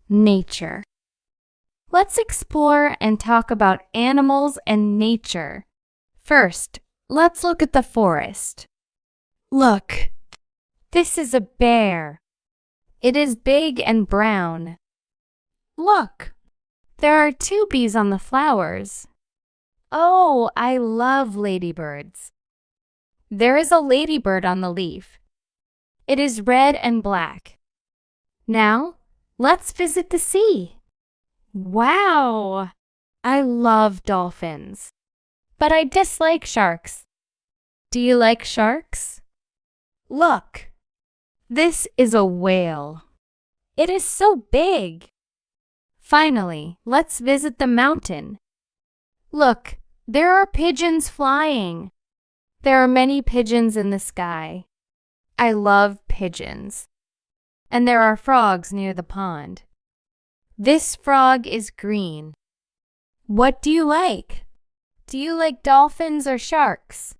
nature. Let's explore and talk about animals and nature. First, let's look at the forest. Look, this is a bear. It is big and brown. Look, there are two bees on the flowers. Oh, I love ladybirds. There is a ladybird on the leaf. It is red and black. Now, let's visit the sea. Wow! I love dolphins, but I dislike sharks. Do you like sharks? Look, this is a whale. It is so big. Finally, let's visit the mountain. Look, there are pigeons flying. There are many pigeons in the sky. I love pigeons. And there are frogs near the pond. This frog is green. What do you like? Do you like dolphins or sharks?